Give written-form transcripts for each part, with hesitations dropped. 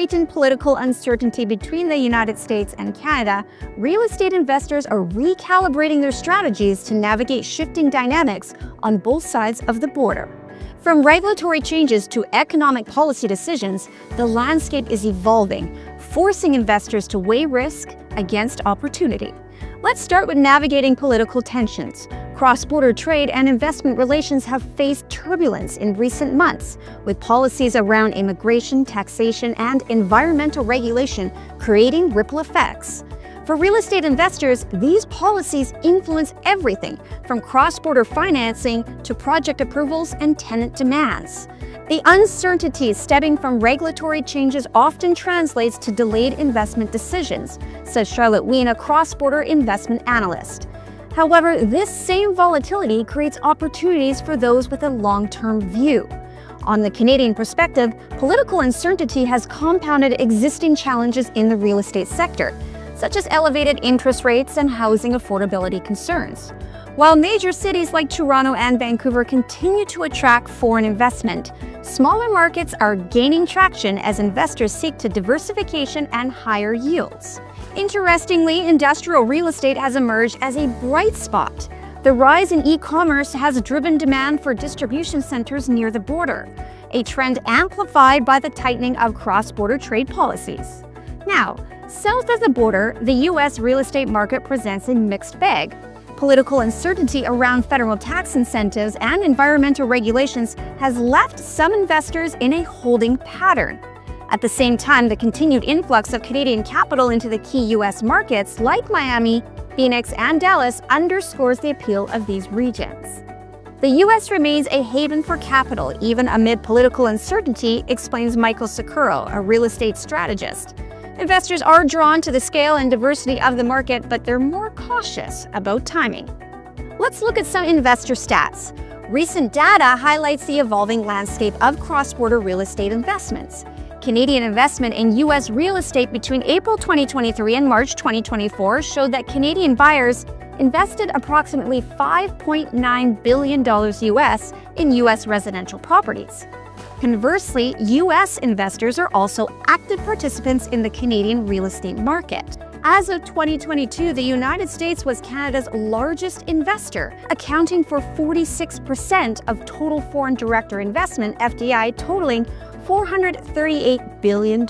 heightened political uncertainty between the United States and Canada, real estate investors are recalibrating their strategies to navigate shifting dynamics on both sides of the border. From regulatory changes to economic policy decisions, the landscape is evolving, forcing investors to weigh risk against opportunity. Let's start with navigating political tensions. Cross-border trade and investment relations have faced turbulence in recent months, with policies around immigration, taxation, and environmental regulation creating ripple effects. For real estate investors, these policies influence everything from cross-border financing to project approvals and tenant demands. The uncertainty stemming from regulatory changes often translates to delayed investment decisions, says Charlotte Wien, a cross-border investment analyst. However, this same volatility creates opportunities for those with a long-term view. On the Canadian perspective, political uncertainty has compounded existing challenges in the real estate sector, such as elevated interest rates and housing affordability concerns. While major cities like Toronto and Vancouver continue to attract foreign investment, smaller markets are gaining traction as investors seek to diversification and higher yields. Interestingly, industrial real estate has emerged as a bright spot. The rise in e-commerce has driven demand for distribution centers near the border, a trend amplified by the tightening of cross-border trade policies. Now, south of the border, the U.S. real estate market presents a mixed bag. Political uncertainty around federal tax incentives and environmental regulations has left some investors in a holding pattern. At the same time, the continued influx of Canadian capital into the key U.S. markets like Miami, Phoenix, and Dallas underscores the appeal of these regions. The U.S. remains a haven for capital, even amid political uncertainty, explains Michael Sakuro, a real estate strategist. Investors are drawn to the scale and diversity of the market, but they're more cautious about timing. Let's look at some investor stats. Recent data highlights the evolving landscape of cross-border real estate investments. Canadian investment in U.S. real estate between April 2023 and March 2024 showed that Canadian buyers invested approximately $5.9 billion US in U.S. residential properties. Conversely, U.S. investors are also active participants in the Canadian real estate market. As of 2022, the United States was Canada's largest investor, accounting for 46% of total foreign direct investment (FDI), totaling $438 billion.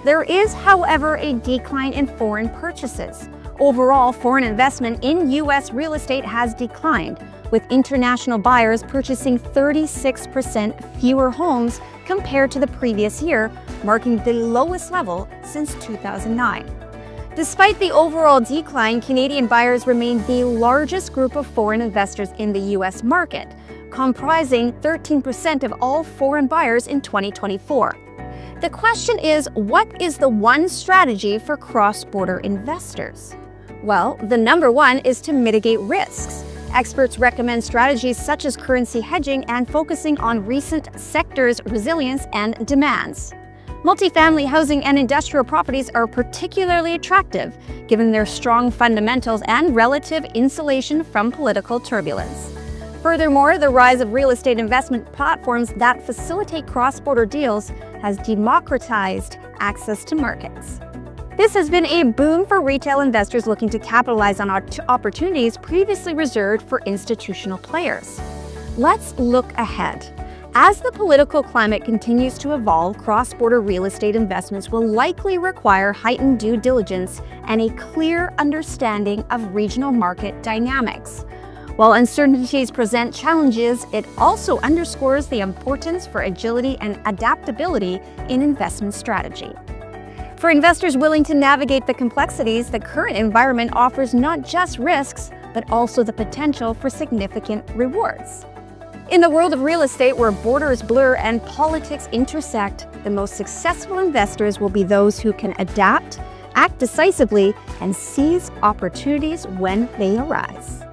There is, however, a decline in foreign purchases. Overall, foreign investment in U.S. real estate has declined, with international buyers purchasing 36% fewer homes compared to the previous year, marking the lowest level since 2009. Despite the overall decline, Canadian buyers remain the largest group of foreign investors in the U.S. market, comprising 13% of all foreign buyers in 2024. The question is, what is the one strategy for cross-border investors? Well, the number one is to mitigate risks. Experts recommend strategies such as currency hedging and focusing on recent sectors' resilience and demands. Multifamily housing and industrial properties are particularly attractive, given their strong fundamentals and relative insulation from political turbulence. Furthermore, the rise of real estate investment platforms that facilitate cross-border deals has democratized access to markets. This has been a boom for retail investors looking to capitalize on opportunities previously reserved for institutional players. Let's look ahead. As the political climate continues to evolve, cross-border real estate investments will likely require heightened due diligence and a clear understanding of regional market dynamics. While uncertainties present challenges, it also underscores the importance for agility and adaptability in investment strategy. For investors willing to navigate the complexities, the current environment offers not just risks, but also the potential for significant rewards. In the world of real estate, where borders blur and politics intersect, the most successful investors will be those who can adapt, act decisively, and seize opportunities when they arise.